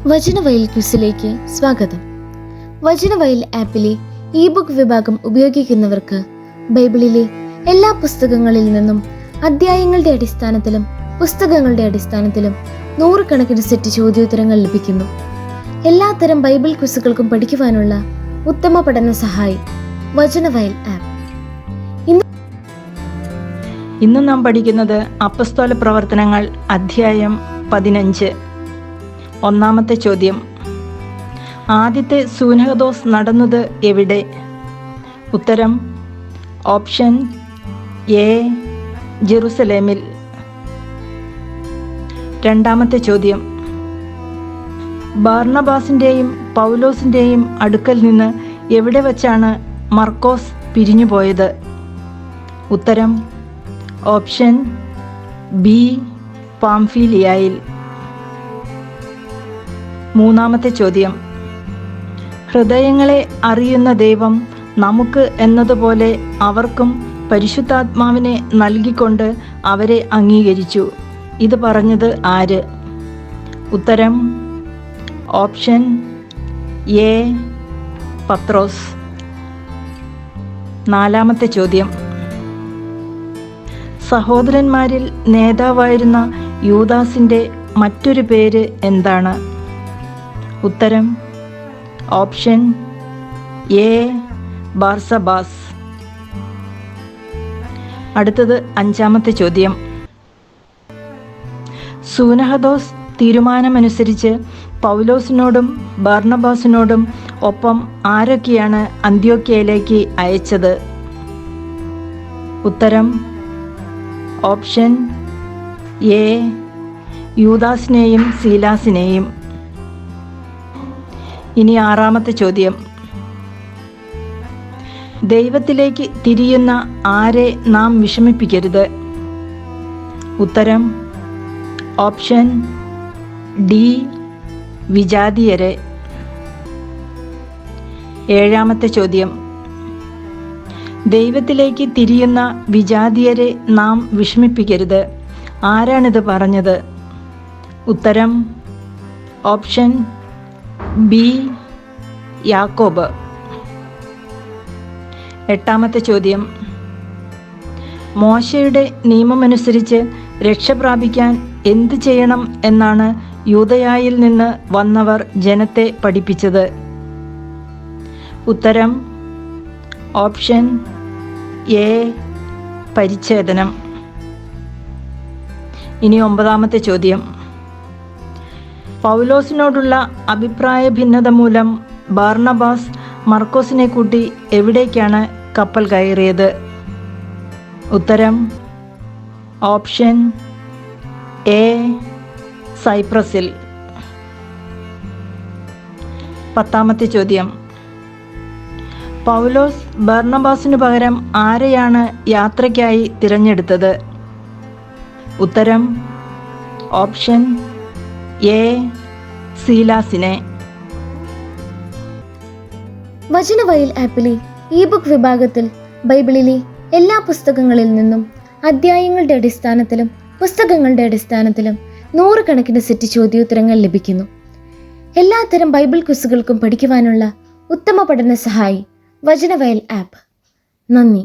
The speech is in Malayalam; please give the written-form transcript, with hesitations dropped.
വചനവയൽ ക്വിസിലേക്ക് സ്വാഗതം. വചനവയൽ ആപ്പിലെ ഇ ബുക്ക് വിഭാഗം ഉപയോഗിക്കുന്നവർക്ക് ബൈബിളിലെ എല്ലാ പുസ്തകങ്ങളിൽ നിന്നും അധ്യായങ്ങളുടെ അടിസ്ഥാനത്തിലും പുസ്തകങ്ങളുടെ അടിസ്ഥാനത്തിലും 100 കണക്കിന് സെറ്റ് ചോദ്യോത്തരങ്ങൾ ലഭിക്കുന്നു. എല്ലാത്തരം ബൈബിൾ ക്വിസുകൾക്കും പഠിക്കുവാനുള്ള ഉത്തമ പഠന സഹായി വചനവയൽ ആപ്പ്. ഇന്ന് നാം പഠിക്കുന്നത് അപ്പസ്തോല പ്രവർത്തനങ്ങൾ അധ്യായം 15. ഒന്നാമത്തെ ചോദ്യം: ആദ്യത്തെ സൂനഹദോസ് നടന്നത് എവിടെ? ഉത്തരം: ഓപ്ഷൻ എ, ജെറുസലേമിൽ. രണ്ടാമത്തെ ചോദ്യം: ബാർണബാസിൻ്റെയും പൗലോസിൻ്റെയും അടുക്കൽ നിന്ന് എവിടെ വച്ചാണ് മർക്കോസ് പിരിഞ്ഞുപോയത്? ഉത്തരം: ഓപ്ഷൻ ബി, പാംഫീലിയായിൽ. മൂന്നാമത്തെ ചോദ്യം: ഹൃദയങ്ങളെ അറിയുന്ന ദൈവം നമുക്ക് എന്നതുപോലെ അവർക്കും പരിശുദ്ധാത്മാവിനെ നൽകിക്കൊണ്ട് അവരെ അംഗീകരിച്ചു. ഇത് പറഞ്ഞത് ആര്? ഉത്തരം: ഓപ്ഷൻ എ, പത്രോസ്. നാലാമത്തെ ചോദ്യം: സഹോദരന്മാരിൽ നേതാവായിരുന്ന യൂദാസിൻ്റെ മറ്റൊരു പേര് എന്താണ്? ഉത്തരം: ഓപ്ഷൻ എ, ബാർസബാസ്. അടുത്തത് അഞ്ചാമത്തെ ചോദ്യം: സൂനഹദോസ് തീരുമാനമനുസരിച്ച് പൗലോസിനോടും ബാർണബാസിനോടും ഒപ്പം ആരൊക്കെയാണ് അന്ത്യോക്യയിലേക്ക് അയച്ചത്? ഉത്തരം: ഓപ്ഷൻ എ, യൂദാസിനെയും സീലാസിനെയും. ഇനി ആറാമത്തെ ചോദ്യം: ദൈവത്തിലേക്ക് തിരിയുന്ന ആരെ നാം വിഷമിപ്പിക്കരുത്? ഉത്തരം: ഓപ്ഷൻ ഡി, വിജാതീയരെ. ഏഴാമത്തെ ചോദ്യം: ദൈവത്തിലേക്ക് തിരിയുന്ന വിജാതീയരെ നാം വിഷമിപ്പിക്കരുത്. ആരാണിത് പറഞ്ഞത്? ഉത്തരം: ഓപ്ഷൻ ബി, യാക്കോബ്. എട്ടാമത്തെ ചോദ്യം: മോശയുടെ നിയമമനുസരിച്ച് രക്ഷ പ്രാപിക്കാൻ എന്ത് ചെയ്യണം എന്നാണ് യൂദയായിൽ നിന്ന് വന്നവർ ജനത്തെ പഠിപ്പിച്ചത്? ഉത്തരം: ഓപ്ഷൻ എ, പരിച്ഛേദനം. ഇനി ഒമ്പതാമത്തെ ചോദ്യം: പൗലോസിനോടുള്ള അഭിപ്രായ ഭിന്നത മൂലം ബാർണബാസ് മർക്കോസിനെ കൂട്ടി എവിടേക്കാണ് കപ്പൽ കയറിയത്? ഉത്തരം: ഓപ്ഷൻ എ, സൈപ്രസിൽ. പത്താമത്തെ ചോദ്യം: പൗലോസ് ബർണബാസിനു പകരം ആരെയാണ് യാത്രയ്ക്കായി തിരഞ്ഞെടുത്തത്? ഉത്തരം: option A, സീലാസിനെ. Vachanavayal ആപ്പിലെ E book വിഭാഗത്തിൽ ബൈബിളിലെ എല്ലാ പുസ്തകങ്ങളിൽ നിന്നും അധ്യായങ്ങളുടെ അടിസ്ഥാനത്തിലും പുസ്തകങ്ങളുടെ അടിസ്ഥാനത്തിലും 100 കണക്കിന് സെറ്റ് ചോദ്യോത്തരങ്ങൾ ലഭിക്കുന്നു. എല്ലാത്തരം ബൈബിൾ ക്വിസുകൾക്കും പഠിക്കുവാനുള്ള ഉത്തമ പഠന സഹായി വചനവയൽ ആപ്പ്. നന്ദി.